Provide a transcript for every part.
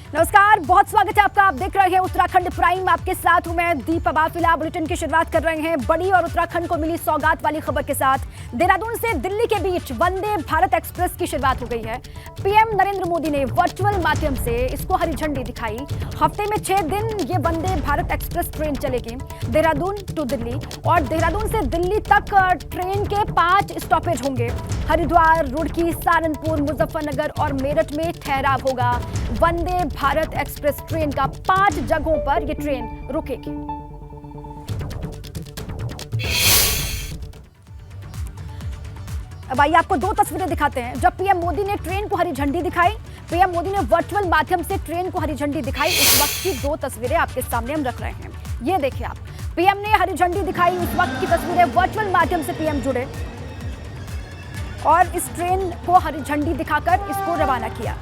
नमस्कार, बहुत स्वागत है आपका। आप देख रहे हैं उत्तराखंड प्राइम। आपके साथ हूं मैं दीपा बाफिला। बुलेटिन की शुरुआत कर रहे हैं बड़ी और उत्तराखंड को मिली सौगात वाली खबर के साथ। देहरादून से दिल्ली के बीच वंदे भारत एक्सप्रेस की शुरुआत हो गई है। पीएम नरेंद्र मोदी ने वर्चुअल माध्यम से इसको हरी झंडी दिखाई। हफ्ते में 6 दिन ये वंदे भारत एक्सप्रेस ट्रेन चलेगी, देहरादून टू दिल्ली। और देहरादून से दिल्ली तक ट्रेन के 5 स्टॉपेज होंगे। हरिद्वार, रुड़की, सहारनपुर, मुजफ्फरनगर और मेरठ में ठहराव होगा। वंदे भारत एक्सप्रेस ट्रेन का 5 जगहों पर यह ट्रेन रुकेगी। अब आइए आपको 2 तस्वीरें दिखाते हैं। जब पीएम मोदी ने ट्रेन को हरी झंडी दिखाई, पीएम मोदी ने वर्चुअल माध्यम से ट्रेन को हरी झंडी दिखाई, उस वक्त की 2 तस्वीरें आपके सामने हम रख रहे हैं। ये देखिए आप, पीएम ने हरी झंडी दिखाई, उस वक्त की तस्वीरें। वर्चुअल माध्यम से पीएम जुड़े और इस ट्रेन को हरी झंडी दिखाकर इसको रवाना किया।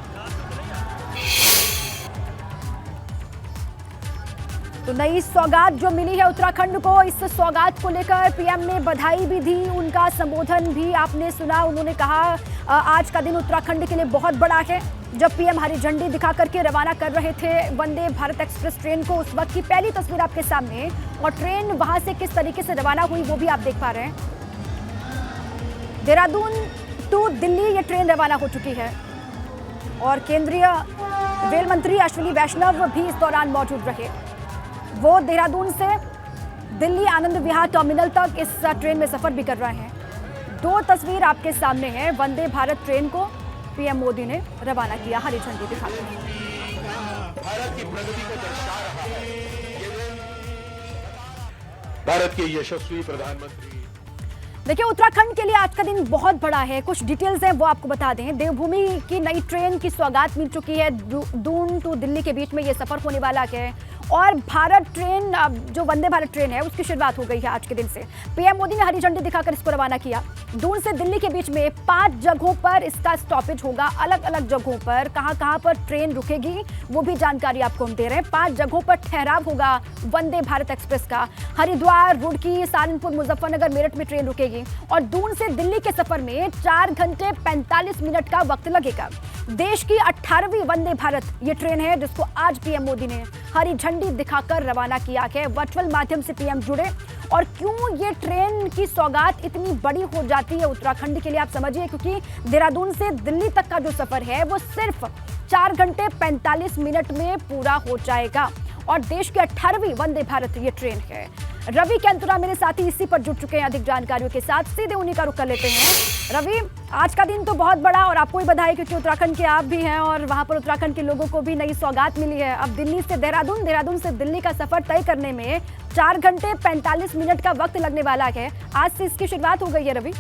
तो नई सौगात जो मिली है उत्तराखंड को, इस सौगात को लेकर पीएम ने बधाई भी दी। उनका संबोधन भी आपने सुना। उन्होंने कहा आज का दिन उत्तराखंड के लिए बहुत बड़ा है। जब पीएम हरी झंडी दिखा करके रवाना कर रहे थे वंदे भारत एक्सप्रेस ट्रेन को, उस वक्त की पहली तस्वीर आपके सामने। और ट्रेन वहां से किस तरीके से रवाना हुई वो भी आप देख पा रहे हैं। देहरादून टू दिल्ली ये ट्रेन रवाना हो चुकी है और केंद्रीय रेल मंत्री अश्विनी वैष्णव भी इस दौरान मौजूद रहे। वो देहरादून से दिल्ली आनंद विहार टर्मिनल तक इस ट्रेन में सफर भी कर रहे हैं। 2 तस्वीर आपके सामने है। वंदे भारत ट्रेन को पीएम मोदी ने रवाना किया हरी झंडी दिखाकर। भारत की प्रगति को दर्शा रहा है। भारत के यशस्वी प्रधानमंत्री। देखिए, उत्तराखंड के लिए आज का दिन बहुत बड़ा है। कुछ डिटेल्स हैं वो आपको बता दें। देवभूमि की नई ट्रेन की सौगात मिल चुकी है। दून टू दिल्ली के बीच में ये सफर होने वाला है और भारत ट्रेन, जो वंदे भारत ट्रेन है, उसकी शुरुआत हो गई है आज के दिन से। पीएम मोदी ने हरी झंडी दिखाकर इसको रवाना किया। दून से दिल्ली के बीच में 5 जगहों पर इसका स्टॉपेज होगा। अलग अलग जगहों पर कहां पर ट्रेन रुकेगी वो भी जानकारी आपको हम दे रहे हैं। 5 जगहों पर ठहराव होगा वंदे भारत एक्सप्रेस का। हरिद्वार, रुड़की, सहारनपुर, मुजफ्फरनगर, मेरठ में ट्रेन रुकेगी। और दून से दिल्ली के सफर में 4 घंटे 45 मिनट का वक्त लगेगा। देश की 18वीं वंदे भारत ये ट्रेन है जिसको आज पीएम मोदी ने हरी झंडी दिखाकर रवाना किया है। वर्चुअल माध्यम से पीएम जुड़े। और क्यों ये ट्रेन की सौगात इतनी बड़ी हो जाती है उत्तराखंड के लिए, आप समझिए। क्योंकि देहरादून से दिल्ली तक का जो सफर है वो सिर्फ 4 घंटे 45 मिनट में पूरा हो जाएगा। और देश की 18वीं वंदे भारत ये ट्रेन है। रवि कैंतुरा मेरे साथी इसी पर जुड़ चुके हैं अधिक जानकारियों के साथ। सीधे उन्हीं का रुख कर लेते हैं। रवि, आज का दिन तो बहुत बड़ा और आपको ही बधाई, क्योंकि उत्तराखंड के आप भी हैं और वहां पर उत्तराखंड के लोगों को भी नई सौगात मिली है। अब दिल्ली से देहरादून, देहरादून से दिल्ली का सफर तय करने में 4 घंटे 45 मिनट का वक्त लगने वाला है। आज से इसकी शुरुआत हो गई है रवि।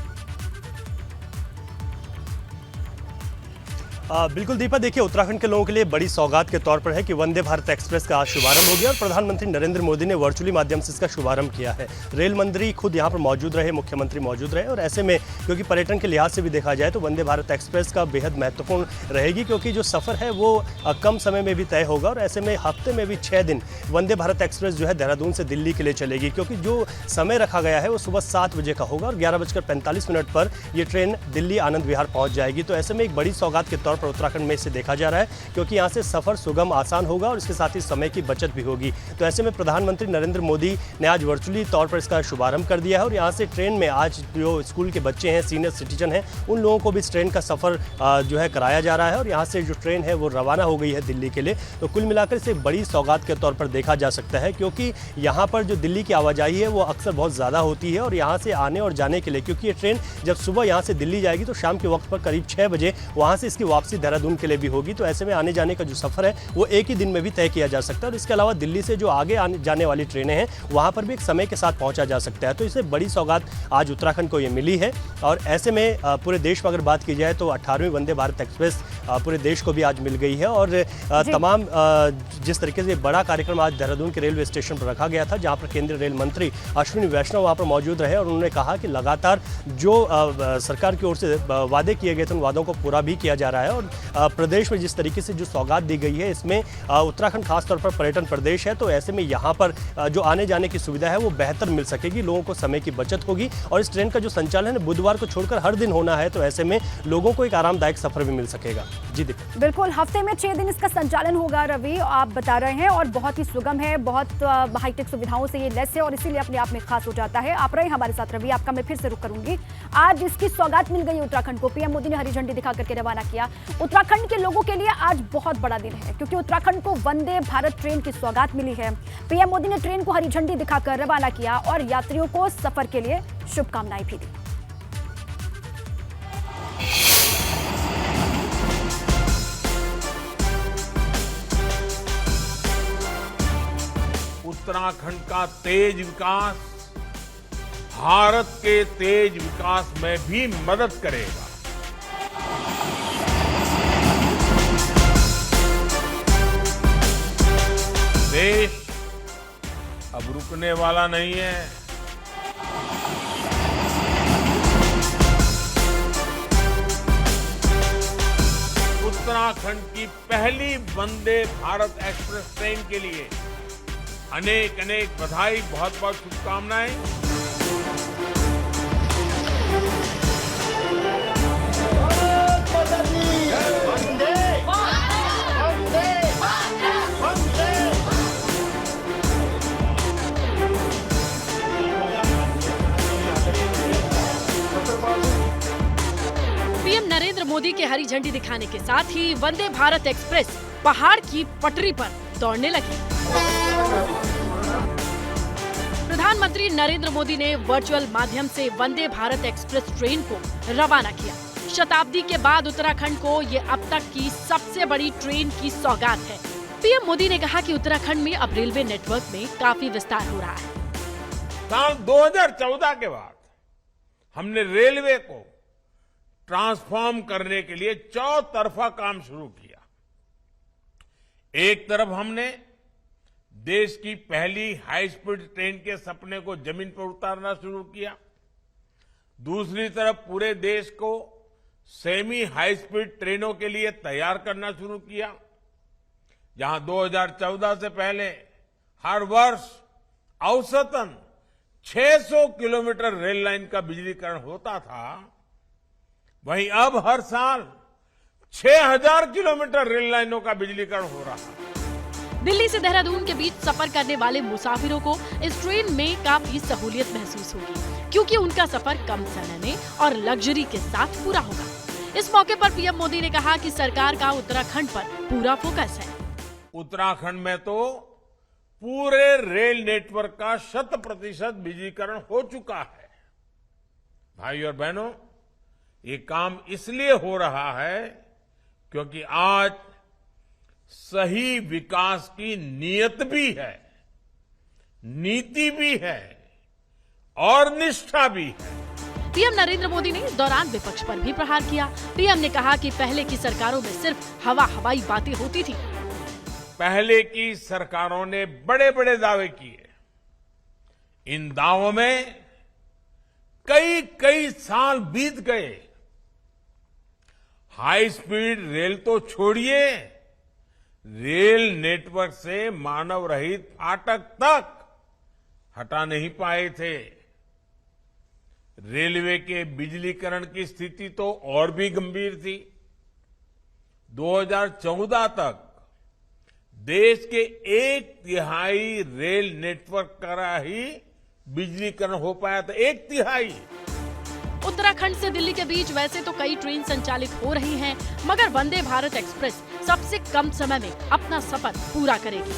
बिल्कुल दीपा, देखिए उत्तराखंड के लोगों के लिए बड़ी सौगात के तौर पर है कि वंदे भारत एक्सप्रेस का आज शुभारंभ हो गया और प्रधानमंत्री नरेंद्र मोदी ने वर्चुअली माध्यम से इसका शुभारंभ किया है। रेल मंत्री खुद यहाँ पर मौजूद रहे, मुख्यमंत्री मौजूद रहे। और ऐसे में क्योंकि पर्यटन के लिहाज से भी देखा जाए तो वंदे भारत एक्सप्रेस का बेहद महत्वपूर्ण रहेगी, क्योंकि जो सफ़र है वो कम समय में भी तय होगा। और ऐसे में हफ्ते में भी 6 दिन वंदे भारत एक्सप्रेस जो है देहरादून से दिल्ली के लिए चलेगी, क्योंकि जो समय रखा गया है वो सुबह 7 बजे का होगा और 11:45 पर ये ट्रेन दिल्ली आनंद विहार पहुँच जाएगी। तो ऐसे में एक बड़ी सौगात के तौर पर उत्तराखंड में इसे देखा जा रहा है, क्योंकि यहाँ से सफर सुगम आसान होगा और इसके साथ ही समय की बचत भी होगी। तो ऐसे में प्रधानमंत्री नरेंद्र मोदी ने आज वर्चुअली तौर पर इसका शुभारंभ कर दिया है। और यहाँ से ट्रेन में आज जो स्कूल के बच्चे हैं, सीनियर सिटीजन हैं, उन लोगों को भी इस ट्रेन का सफ़र जो है कराया जा रहा है। और यहाँ से जो ट्रेन है वो रवाना हो गई है दिल्ली के लिए। तो कुल मिलाकर इसे बड़ी सौगात के तौर पर देखा जा सकता है, क्योंकि यहाँ पर जो दिल्ली की आवाजाही है वो अक्सर बहुत ज़्यादा होती है। और यहाँ से आने और जाने के लिए, क्योंकि ये ट्रेन जब सुबह यहाँ से दिल्ली जाएगी तो शाम के वक्त पर करीब 6 बजे वहाँ से इसकी वापसी देहरादून के लिए भी होगी। तो ऐसे में आने जाने का जो सफ़र है वो एक ही दिन में भी तय किया जा सकता है। और इसके अलावा दिल्ली से जो आगे आने जाने वाली ट्रेनें हैं वहाँ पर भी एक समय के साथ पहुँचा जा सकता है। तो इससे बड़ी सौगात आज उत्तराखंड को ये मिली है। और ऐसे में पूरे देश में अगर बात की जाए तो 18वीं वंदे भारत एक्सप्रेस पूरे देश को भी आज मिल गई है। और तमाम जिस तरीके से बड़ा कार्यक्रम आज देहरादून के रेलवे स्टेशन पर रखा गया था, जहाँ पर केंद्रीय रेल मंत्री अश्विनी वैष्णव वहाँ पर मौजूद रहे और उन्होंने कहा कि लगातार जो सरकार की ओर से वादे किए गए थे उन वादों को पूरा भी किया जा रहा है। और प्रदेश में जिस तरीके से जो सौगात दी गई है, इसमें उत्तराखंड खासतौर पर पर्यटन प्रदेश है। तो ऐसे में यहाँ पर जो आने जाने की सुविधा है वो बेहतर मिल सकेगी, लोगों को समय की बचत होगी। और इस ट्रेन का जो संचालन है बुधवार को छोड़कर हर दिन होना है, तो ऐसे में लोगों को एक आरामदायक सफर भी मिल सकेगा। जी देखिए। बिल्कुल, हफ्ते में 6 दिन इसका संचालन होगा रवि, आप बता रहे हैं, और बहुत ही सुगम है, बहुत हाईटेक सुविधाओं से ये लैस है और इसीलिए अपने आप में खास हो जाता है। आप रहे हमारे साथ रवि, आपका मैं फिर से रुख करूंगी। आज इसकी सौगात मिल गई उत्तराखंड को, पीएम मोदी ने हरी झंडी दिखा करके रवाना किया। उत्तराखंड के लोगों के लिए आज बहुत बड़ा दिन है क्योंकि उत्तराखंड को वंदे भारत ट्रेन की सौगात मिली है। पीएम मोदी ने ट्रेन को हरी झंडी दिखाकर रवाना किया और यात्रियों को सफर के लिए शुभकामनाएं भी दी। उत्तराखंड का तेज विकास भारत के तेज विकास में भी मदद करेगा। देश अब रुकने वाला नहीं है। उत्तराखंड की पहली वंदे भारत एक्सप्रेस ट्रेन के लिए अनेक अनेक बधाई, बहुत बहुत शुभकामनाएं। पीएम नरेंद्र मोदी के हरी झंडी दिखाने के साथ ही वंदे भारत एक्सप्रेस पहाड़ की पटरी पर दौड़ने लगी। प्रधानमंत्री नरेंद्र मोदी ने वर्चुअल माध्यम से वंदे भारत एक्सप्रेस ट्रेन को रवाना किया। शताब्दी के बाद उत्तराखंड को ये अब तक की सबसे बड़ी ट्रेन की सौगात है। पीएम मोदी ने कहा कि उत्तराखंड में अब रेलवे नेटवर्क में काफी विस्तार हो रहा है। साल 2014 के बाद हमने रेलवे को ट्रांसफॉर्म करने के लिए चौतरफा काम शुरू किया। एक तरफ हमने देश की पहली हाई स्पीड ट्रेन के सपने को जमीन पर उतारना शुरू किया। दूसरी तरफ पूरे देश को सेमी हाई स्पीड ट्रेनों के लिए तैयार करना शुरू किया। जहां 2014 से पहले हर वर्ष औसतन 600 किलोमीटर रेल लाइन का बिजलीकरण होता था, वहीं अब हर साल 6000 किलोमीटर रेल लाइनों का बिजलीकरण हो रहा है। दिल्ली से देहरादून के बीच सफर करने वाले मुसाफिरों को इस ट्रेन में काफी सहूलियत महसूस होगी क्योंकि उनका सफर कम समय में और लग्जरी के साथ पूरा होगा। इस मौके पर पीएम मोदी ने कहा कि सरकार का उत्तराखंड पर पूरा फोकस है। उत्तराखंड में तो पूरे रेल नेटवर्क का 100% बिजलीकरण हो चुका है। भाई और बहनों, ये काम इसलिए हो रहा है क्योंकि आज सही विकास की नीयत भी है, नीति भी है और निष्ठा भी है। पीएम नरेंद्र मोदी ने इस दौरान विपक्ष पर भी प्रहार किया। पीएम ने कहा कि पहले की सरकारों में सिर्फ हवाई बातें होती थी। पहले की सरकारों ने बड़े बड़े दावे किए। इन दावों में कई कई साल बीत गए। हाई स्पीड रेल तो छोड़िए, रेल नेटवर्क से मानव रहित फाटक तक हटा नहीं पाए थे। रेलवे के बिजलीकरण की स्थिति तो और भी गंभीर थी। 2014 तक देश के 1/3 रेल नेटवर्क का ही बिजलीकरण हो पाया था, 1/3। उत्तराखंड से दिल्ली के बीच वैसे तो कई ट्रेन संचालित हो रही हैं, मगर वंदे भारत एक्सप्रेस सबसे कम समय में अपना सफर पूरा करेगी।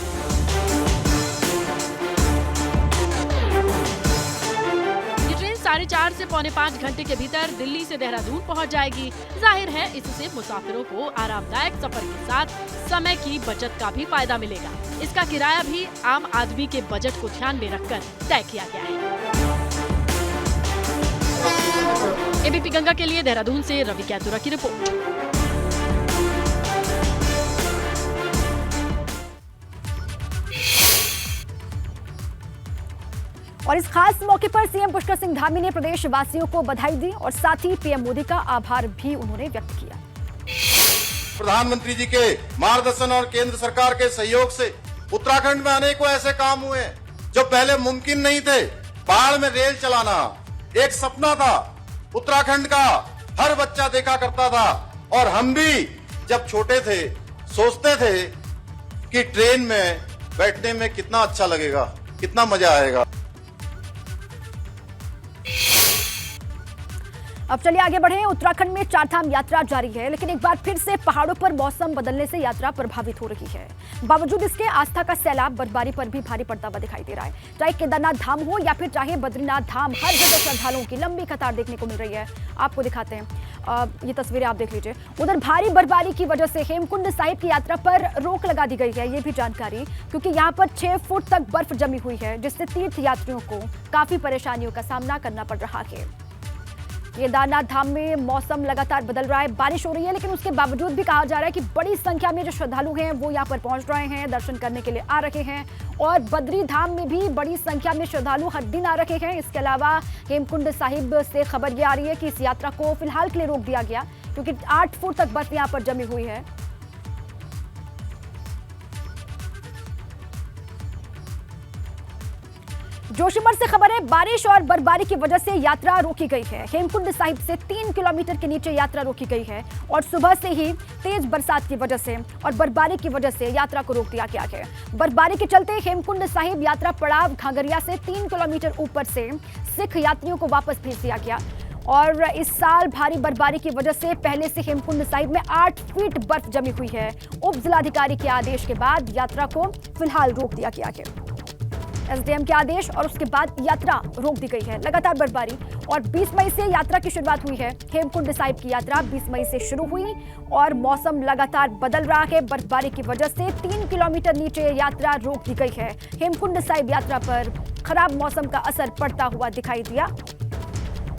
ये ट्रेन 4.5 से 4.25 घंटे के भीतर दिल्ली से देहरादून पहुंच जाएगी। जाहिर है इससे मुसाफिरों को आरामदायक सफर के साथ समय की बचत का भी फायदा मिलेगा। इसका किराया भी आम आदमी के बजट को ध्यान में रखकर तय किया गया है। एबीपी गंगा के लिए देहरादून से रवि कैतुरा की रिपोर्ट। और इस खास मौके पर सीएम पुष्कर सिंह धामी ने प्रदेश वासियों को बधाई दी और साथ ही पीएम मोदी का आभार भी उन्होंने व्यक्त किया। प्रधानमंत्री जी के मार्गदर्शन और केंद्र सरकार के सहयोग से उत्तराखंड में अनेकों ऐसे काम हुए जो पहले मुमकिन नहीं थे। पहाड़ में रेल चलाना एक सपना था, उत्तराखंड का हर बच्चा देखा करता था और हम भी जब छोटे थे सोचते थे कि ट्रेन में बैठने में कितना अच्छा लगेगा, कितना मजा आएगा। अब चलिए आगे बढ़े। उत्तराखंड में चारधाम यात्रा जारी है, लेकिन एक बार फिर से पहाड़ों पर मौसम बदलने से यात्रा प्रभावित हो रही है। बावजूद इसके आस्था का सैलाब बर्फबारी पर भी भारी पड़ता हुआ दिखाई दे रहा है। चाहे केदारनाथ धाम हो या फिर चाहे बद्रीनाथ धाम, हर जगह श्रद्धालुओं की लंबी कतार देखने को मिल रही है। आपको दिखाते हैं, ये तस्वीरें आप देख लीजिए। उधर भारी बर्फबारी की वजह से हेमकुंड साहिब की यात्रा पर रोक लगा दी गई है, ये भी जानकारी, क्योंकि यहाँ पर 6 फुट तक बर्फ जमी हुई है, जिससे तीर्थ यात्रियों को काफी परेशानियों का सामना करना पड़ रहा है। केदारनाथ धाम में मौसम लगातार बदल रहा है, बारिश हो रही है, लेकिन उसके बावजूद भी कहा जा रहा है कि बड़ी संख्या में जो श्रद्धालु हैं वो यहाँ पर पहुंच रहे हैं, दर्शन करने के लिए आ रहे हैं। और बद्री धाम में भी बड़ी संख्या में श्रद्धालु हर दिन आ रहे हैं। इसके अलावा हेमकुंड साहिब से खबर ये आ रही है कि इस यात्रा को फिलहाल के लिए रोक दिया गया, क्योंकि 8 फुट तक बर्फ यहाँ पर जमी हुई है। जोशीमठ से खबर है, बारिश और बर्फबारी की वजह से यात्रा रोकी गई है। हेमकुंड साहिब से 3 किलोमीटर के नीचे यात्रा रोकी गई है और सुबह से ही तेज बरसात की वजह से और बर्फबारी की वजह से यात्रा को रोक दिया गया है। बर्फबारी के चलते हेमकुंड साहिब यात्रा पड़ाव घाघरिया से 3 किलोमीटर ऊपर से सिख यात्रियों को वापस भेज दिया गया। और इस साल भारी बर्फबारी की वजह से पहले से हेमकुंड साहिब में 8 फीट बर्फ जमी हुई है। उप जिलाधिकारी के आदेश के बाद यात्रा को फिलहाल रोक दिया गया है। एसडीएम के आदेश और उसके बाद यात्रा रोक दी गई है। लगातार बर्फबारी और 20 मई से यात्रा की शुरुआत हुई है। हेमकुंड साहिब की यात्रा 20 मई से शुरू हुई और मौसम लगातार बदल रहा है। बर्फबारी की वजह से 3 किलोमीटर नीचे यात्रा रोक दी गई है। हेमकुंड साहिब यात्रा पर खराब मौसम का असर पड़ता हुआ दिखाई दिया।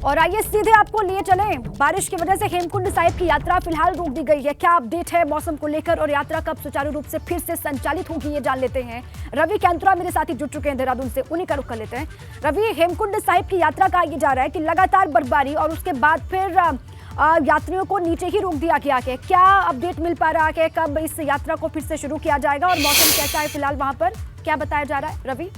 और आइए सीधे आपको लिए चलें, बारिश की वजह से हेमकुंड साहिब की यात्रा फिलहाल रोक दी गई है। क्या अपडेट है मौसम को लेकर और यात्रा कब सुचारू रूप से फिर से संचालित होगी, ये जान लेते हैं। रवि कैंतुरा मेरे साथी जुड़ चुके हैं देहरादून से, उन्हीं का रुख कर लेते हैं। रवि, हेमकुंड साहिब की यात्रा का ये जा रहा है कि लगातार बर्फबारी और उसके बाद फिर यात्रियों को नीचे ही रोक दिया गया है। क्या अपडेट मिल पा रहा है, कब इस यात्रा को फिर से शुरू किया जाएगा और मौसम कैसा है फिलहाल वहां पर, क्या बताया जा रहा है रवि?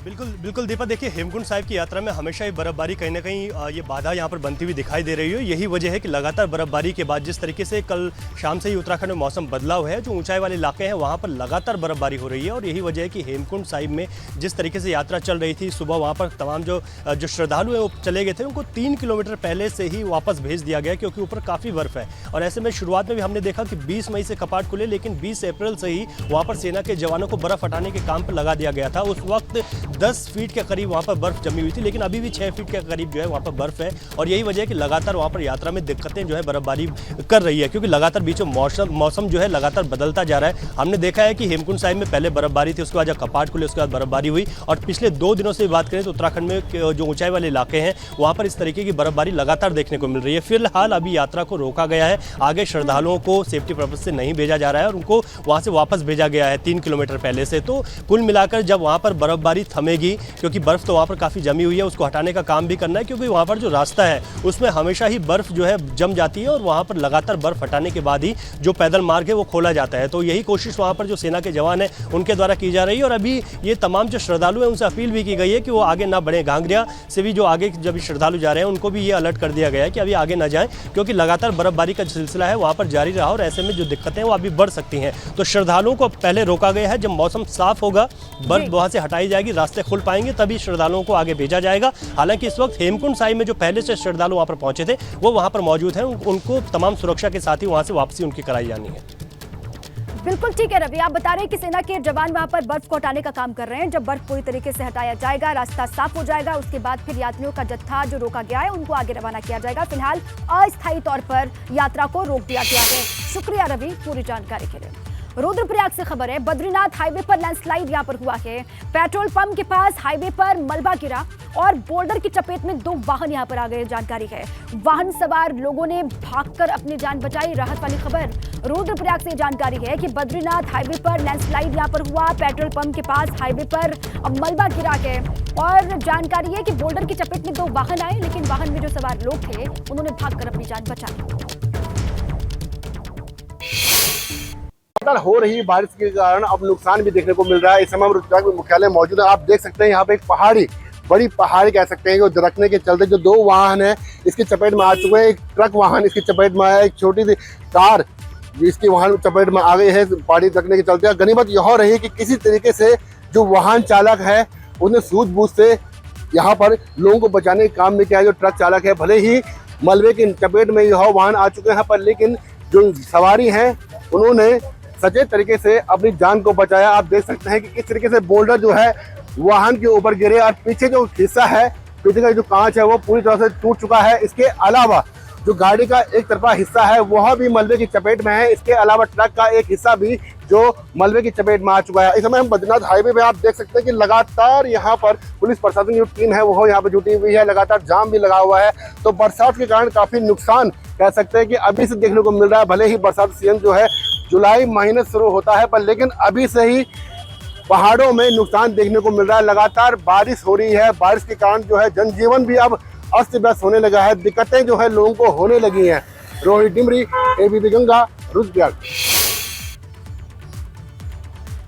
बिल्कुल दीपा, देखिए हेमकुंड साहिब की यात्रा में हमेशा ही बर्फबारी कहीं ना कहीं ये बाधा यहाँ पर बनती हुई दिखाई दे रही है। यही वजह है कि लगातार बर्फबारी के बाद जिस तरीके से कल शाम से ही उत्तराखंड में मौसम बदलाव है, जो ऊंचाई वाले इलाके हैं वहाँ पर लगातार बर्फबारी हो रही है। और यही वजह है कि हेमकुंड साहिब में जिस तरीके से यात्रा चल रही थी, सुबह वहाँ पर तमाम जो श्रद्धालु हैं वो चले गए थे, उनको 3 किलोमीटर पहले से ही वापस भेज दिया गया, क्योंकि ऊपर काफ़ी बर्फ है। और ऐसे में शुरुआत में भी हमने देखा कि 20 मई से कपाट खुले, लेकिन 20 अप्रैल से ही वहाँ पर सेना के जवानों को बर्फ हटाने के काम पर लगा दिया गया था। उस वक्त 10 फीट के करीब वहाँ पर बर्फ जमी हुई थी, लेकिन अभी भी 6 फीट के करीब जो है वहाँ पर बर्फ है। और यही वजह है कि लगातार वहाँ पर यात्रा में दिक्कतें जो है बर्फबारी कर रही है, क्योंकि लगातार बीच में मौसम जो है लगातार बदलता जा रहा है। हमने देखा है कि हेमकुंड साहिब में पहले बर्फबारी थी, उसके बाद जब कपाट खुले उसके बाद बर्फबारी हुई। और पिछले 2 दिनों से बात करें तो उत्तराखंड में जो ऊंचाई वाले इलाके हैं वहाँ पर इस तरीके की बर्फबारी लगातार देखने को मिल रही है। फिलहाल अभी यात्रा को रोका गया है, आगे श्रद्धालुओं को सेफ्टी पर्पज से नहीं भेजा जा रहा है और उनको वहाँ से वापस भेजा गया है 3 किलोमीटर पहले से। तो कुल मिलाकर जब वहाँ पर बर्फबारी थमेगी, क्योंकि बर्फ तो वहाँ पर काफ़ी जमी हुई है, उसको हटाने का काम भी करना है, क्योंकि वहाँ पर जो रास्ता है उसमें हमेशा ही बर्फ जो है जम जाती है और वहाँ पर लगातार बर्फ हटाने के बाद ही जो पैदल मार्ग है वो खोला जाता है। तो यही कोशिश वहाँ पर जो सेना के जवान हैं उनके द्वारा की जा रही है। और अभी ये तमाम जो श्रद्धालु हैं उनसे अपील भी की गई है कि वो आगे ना बढ़े। घाघरिया से भी जो आगे जब श्रद्धालु जा रहे हैं उनको भी ये अलर्ट कर दिया गया है कि अभी आगे ना जाएं, क्योंकि लगातार बर्फबारी का सिलसिला है वहाँ पर जारी रहा और ऐसे में जो दिक्कतें हैं वो अभी बढ़ सकती हैं। तो श्रद्धालुओं को पहले रोका गया है, जब मौसम साफ होगा, बर्फ वहाँ से हटाई जाएगी, रास्ते खुल पाएंगे, तभी श्रद्धालुओं को आगे भेजा जाएगा। हालांकि इस वक्त हेमकुंड साहिब में जो पहले से श्रद्धालु वहां पर पहुंचे थे वो वहां पर मौजूद हैं, उनको तमाम सुरक्षा के साथ ही वहां से वापसी उनकी कराई जानी है। बिल्कुल ठीक है रवि, आप बता रहे हैं कि सेना के जवान वहां पर बर्फ को हटाने का काम कर रहे हैं। जब बर्फ पूरी तरीके से हटाया जाएगा, रास्ता साफ हो जाएगा, उसके बाद फिर यात्रियों का जत्था जो रोका गया है उनको आगे रवाना किया जाएगा। फिलहाल अस्थायी तौर पर यात्रा को रोक दिया गया है। शुक्रिया रवि पूरी जानकारी के लिए। रुद्रप्रयाग से खबर है, बद्रीनाथ हाईवे पर लैंडस्लाइड यहां पर हुआ है। पेट्रोल पंप के पास हाईवे पर मलबा गिरा और बोल्डर की चपेट में 2 वाहन यहां पर आ गए, जानकारी है। वाहन सवार लोगों ने भागकर अपनी जान बचाई, राहत वाली खबर। रुद्रप्रयाग से जानकारी है कि बद्रीनाथ हाईवे पर लैंडस्लाइड यहां पर हुआ, पेट्रोल पंप के पास हाईवे पर मलबा गिरा है और जानकारी है कि बोल्डर की चपेट में 2 वाहन आए, लेकिन वाहन में जो सवार लोग थे उन्होंने भागकर अपनी जान बचाई। हो रही बारिश के कारण अब नुकसान भी देखने को मिल रहा है। इस समय रुद्रप्रयाग में मुख्यालय मौजूद है। आप देख सकते हैं यहाँ पे एक पहाड़ी बड़ी पहाड़ी कह सकते हैं, जो दरकने के चलते जो 2 वाहन है इसकी चपेट में आ चुके हैं। एक ट्रक वाहन इसकी चपेट में आया, एक छोटी सी कार इसकी वाहन चपेट में आ गई है पहाड़ी दरकने के चलते। गनीमत यह रही कि किसी तरीके से जो वाहन चालक है उसने सूझबूझ से यहाँ पर लोगों को बचाने का काम में किया है। जो ट्रक चालक है भले ही मलबे की चपेट में यह वाहन आ चुके हैं, पर लेकिन जो सवारी हैं उन्होंने सचेत तरीके से अपनी जान को बचाया। आप देख सकते हैं कि किस तरीके से बोल्डर जो है वाहन के ऊपर गिरे और पीछे जो हिस्सा है, पीछे का जो कांच है वो पूरी तरह से टूट चुका है। इसके अलावा जो गाड़ी का एक तरफा हिस्सा है वह भी मलबे की चपेट में है। इसके अलावा ट्रक का एक हिस्सा भी जो मलबे की चपेट में आ चुका है। इस समय हम बद्रीनाथ हाईवे पे आप देख सकते हैं कि लगातार यहाँ पर पुलिस प्रशासन की जो टीम है वो यहाँ पे जुटी हुई है, लगातार जाम भी लगा हुआ है। तो बरसात के कारण काफी नुकसान कह सकते हैं कि अभी से देखने को मिल रहा है। भले ही बरसात सीजन जो है जुलाई महीने शुरू होता है, पर लेकिन अभी से ही पहाड़ों में नुकसान देखने को मिल रहा है। लगातार बारिश हो रही है, बारिश के कारण जो है जनजीवन भी अब अस्त व्यस्त होने लगा है, दिक्कतें जो है लोगों को होने लगी हैं। रोहित डिमरी, एबीपी गंगा, रुद्रप्रयाग।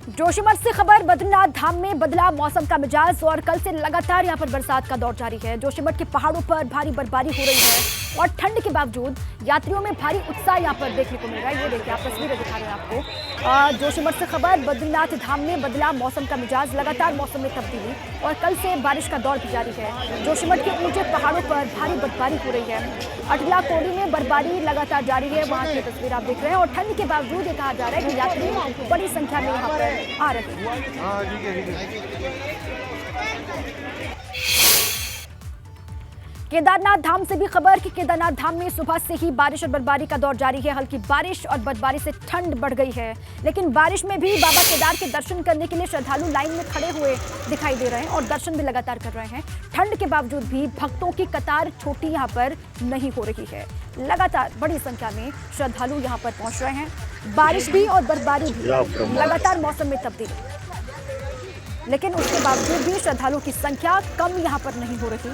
जोशीमठ से खबर, बद्रीनाथ धाम में बदला मौसम का मिजाज और कल से लगातार यहां पर बरसात का दौर जारी है। जोशीमठ के पहाड़ों पर भारी बर्फबारी हो रही है और ठंड के बावजूद यात्रियों में भारी उत्साह यहां पर देखने को मिल रहा है। ये देखिए, आप तस्वीरें दिखा रहे हैं आपको। जोशीमठ से खबर, बद्रीनाथ धाम में बदला मौसम का मिजाज, लगातार मौसम में तब्दीली और कल से बारिश का दौर भी जारी है। जोशीमठ के ऊंचे पहाड़ों पर भारी बर्फबारी हो रही है। अटला कोडी में बर्फबारी लगातार जारी है, वहां की तस्वीर आप देख रहे हैं। और ठंड के बावजूद ये कहा जा रहा है कि यात्री बड़ी संख्या में यहाँ पर आ रहे हैं। केदारनाथ धाम से भी खबर कि केदारनाथ धाम में सुबह से ही बारिश और बर्फबारी का दौर जारी है। हल्की बारिश और बर्फबारी से ठंड बढ़ गई है, लेकिन बारिश में भी बाबा केदार के दर्शन करने के लिए श्रद्धालु लाइन में खड़े हुए दिखाई दे रहे हैं और दर्शन भी लगातार कर रहे हैं। ठंड के बावजूद भी भक्तों की कतार छोटी यहाँ पर नहीं हो रही है। लगातार बड़ी संख्या में श्रद्धालु यहाँ पर पहुंच रहे हैं। बारिश भी और बर्फबारी भी, लगातार मौसम में तब्दीली, लेकिन उसके बावजूद भी श्रद्धालुओं की संख्या कम यहाँ पर नहीं हो रही।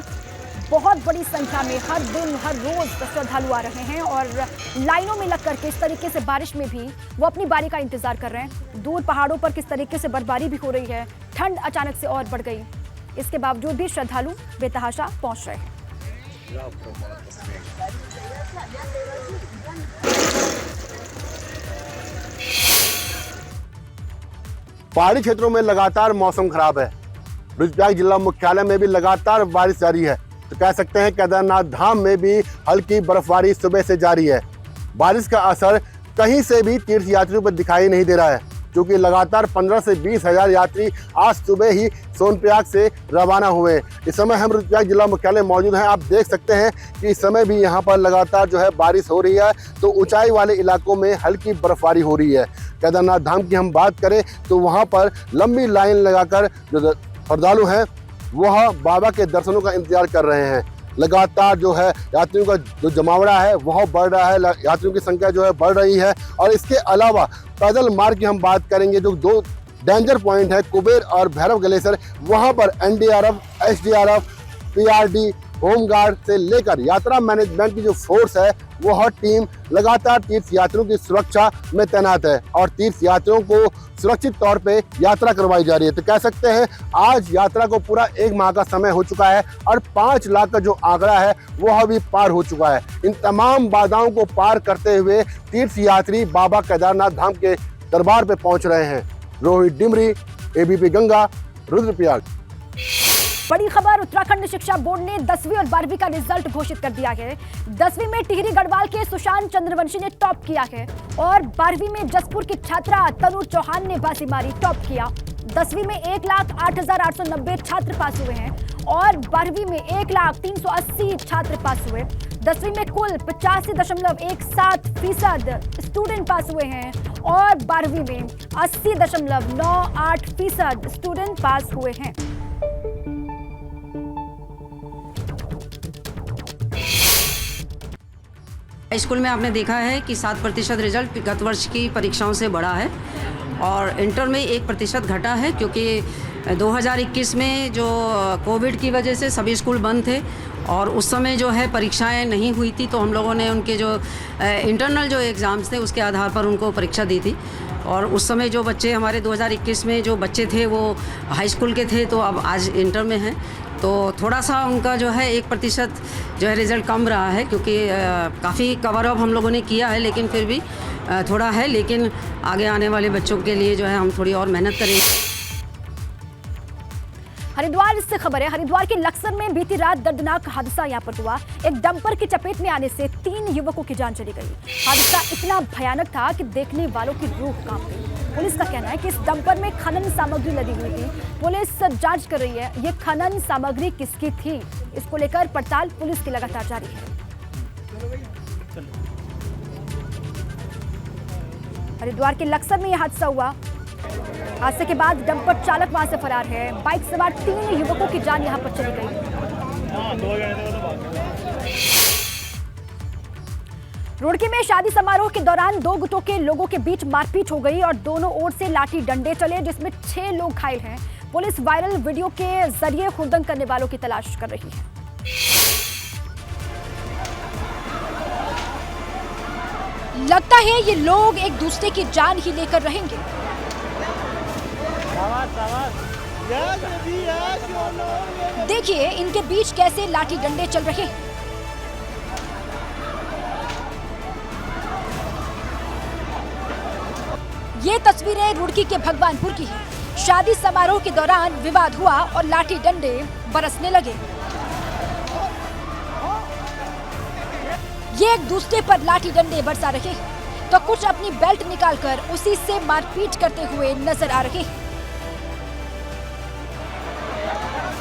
बहुत बड़ी संख्या में हर दिन हर रोज श्रद्धालु आ रहे हैं और लाइनों में लग करके इस तरीके से बारिश में भी वो अपनी बारी का इंतजार कर रहे हैं। दूर पहाड़ों पर किस तरीके से बर्फबारी भी हो रही है, ठंड अचानक से और बढ़ गई, इसके बावजूद भी श्रद्धालु बेतहाशा पहुंच रहे हैं। पहाड़ी क्षेत्रों में लगातार मौसम खराब है। रुद्रप्रयाग जिला मुख्यालय में भी लगातार बारिश जारी है। तो कह सकते हैं केदारनाथ धाम में भी हल्की बर्फबारी सुबह से जारी है। बारिश का असर कहीं से भी तीर्थ यात्रियों पर दिखाई नहीं दे रहा है, क्योंकि लगातार 15 से 20 हजार यात्री आज सुबह ही सोनप्रयाग से रवाना हुए। इस समय हम रुद्रप्रयाग जिला मुख्यालय मौजूद हैं। आप देख सकते हैं कि इस समय भी यहाँ पर लगातार जो है बारिश हो रही है, तो ऊंचाई वाले इलाकों में हल्की बर्फबारी हो रही है। केदारनाथ धाम की हम बात करें तो वहाँ पर लंबी लाइन लगाकर जो श्रद्धालु हैं वह बाबा के दर्शनों का इंतजार कर रहे हैं। लगातार जो है यात्रियों का जो जमावड़ा है वह बढ़ रहा है, यात्रियों की संख्या जो है बढ़ रही है। और इसके अलावा पैदल मार्ग की हम बात करेंगे, जो 2 डेंजर पॉइंट है कुबेर और भैरव ग्लेशियर, वहाँ पर एनडीआरएफ, एसडीआरएफ, पीआरडी, होमगार्ड से लेकर यात्रा मैनेजमेंट की जो फोर्स है वह टीम लगातार तीर्थ यात्रियों की सुरक्षा में तैनात है और तीर्थ यात्रियों को सुरक्षित तौर पे यात्रा करवाई जा रही है। तो कह सकते हैं आज यात्रा को पूरा 1 माह का समय हो चुका है और 5 लाख का जो आंकड़ा है वह भी पार हो चुका है। इन तमाम बाधाओं को पार करते हुए तीर्थ यात्री बाबा केदारनाथ धाम के दरबार पे पहुंच रहे हैं। रोहित डिमरी, एबीपी गंगा, रुद्रप्रयाग। बड़ी खबर, उत्तराखंड शिक्षा बोर्ड ने 10वीं और 12वीं का रिजल्ट घोषित कर दिया है। 10वीं में टिहरी गढ़वाल के सुशांत चंद्रवंशी ने टॉप किया है और 12वीं में जसपुर की छात्रा तनु चौहान ने बाजी मारी, टॉप किया। 10वीं में 1,08,890 छात्र पास हुए हैं और 12वीं में 1,03,80 छात्र पास हुए। 10वीं में कुल 85.17% स्टूडेंट पास हुए हैं और 12वीं में 80.98% स्टूडेंट पास हुए हैं। स्कूल में आपने देखा है कि 7% रिजल्ट गत वर्ष की परीक्षाओं से बढ़ा है और इंटर में 1% घटा है, क्योंकि 2021 में जो कोविड की वजह से सभी स्कूल बंद थे और उस समय जो है परीक्षाएं नहीं हुई थी, तो हम लोगों ने उनके जो इंटरनल जो एग्ज़ाम्स थे उसके आधार पर उनको परीक्षा दी थी। और उस समय जो बच्चे हमारे 2021 में जो बच्चे थे वो हाई स्कूल के थे, तो अब आज इंटर में हैं। तो थोड़ा सा उनका जो है 1% जो है रिज़ल्ट कम रहा है, क्योंकि काफ़ी कवर अप हम लोगों ने किया है, लेकिन फिर भी थोड़ा है। लेकिन आगे आने वाले बच्चों के लिए जो है हम थोड़ी और मेहनत करेंगे। हरिद्वार से खबर है। हरिद्वार के लक्सर में बीती रात दर्दनाक हादसा यहां पर हुआ। एक डंपर की चपेट में आने से 3 युवकों की जान चली गई। हादसा इतना भयानक था कि देखने वालों की रूह कांप गई। पुलिस का कहना है कि इस डंपर में खनन सामग्री लदी हुई थी। पुलिस जांच कर रही है ये खनन सामग्री किसकी थी। इसको लेकर पड़ताल पुलिस की लगातार जारी है। हरिद्वार के लक्सर में यह हादसा हुआ। हादसे के बाद डंपर चालक वहां से फरार है। बाइक सवार 3 युवकों की जान यहां पर चली गई। रुड़की में शादी समारोह के दौरान 2 गुटों के लोगों के बीच मारपीट हो गई और दोनों ओर से लाठी डंडे चले, जिसमें 6 लोग घायल हैं। पुलिस वायरल वीडियो के जरिए हुड़दंग करने वालों की तलाश कर रही है। लगता है ये लोग एक दूसरे की जान ही लेकर रहेंगे। देखिए इनके बीच कैसे लाठी डंडे चल रहे हैं। ये तस्वीरें रुड़की के भगवानपुर की हैं। शादी समारोह के दौरान विवाद हुआ और लाठी डंडे बरसने लगे। ये एक दूसरे पर लाठी डंडे बरसा रहे हैं तो कुछ अपनी बेल्ट निकालकर उसी से मारपीट करते हुए नजर आ रहे हैं।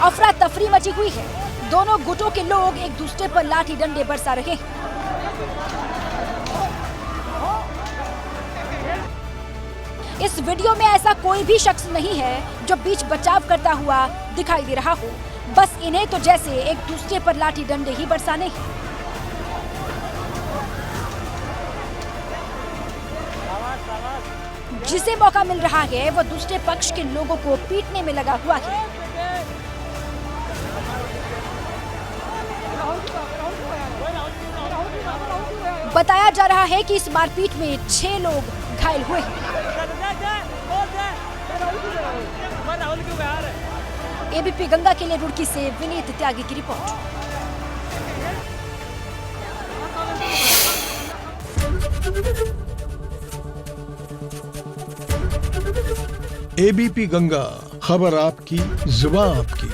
अफरा तफरी मची हुई है। दोनों गुटों के लोग एक दूसरे पर लाठी डंडे बरसा रहे हैं। इस वीडियो में ऐसा कोई भी शख्स नहीं है जो बीच बचाव करता हुआ दिखाई दे रहा हो। बस इन्हें तो जैसे एक दूसरे पर लाठी डंडे ही बरसाने हैं। जिसे मौका मिल रहा है वो दूसरे पक्ष के लोगों को पीटने में लगा हुआ है। बताया जा रहा है कि इस मारपीट में 6 लोग घायल हुए हैं। एबीपी गंगा के लिए रुड़की से विनीत त्यागी की रिपोर्ट। एबीपी गंगा, खबर आपकी, जुबान आपकी।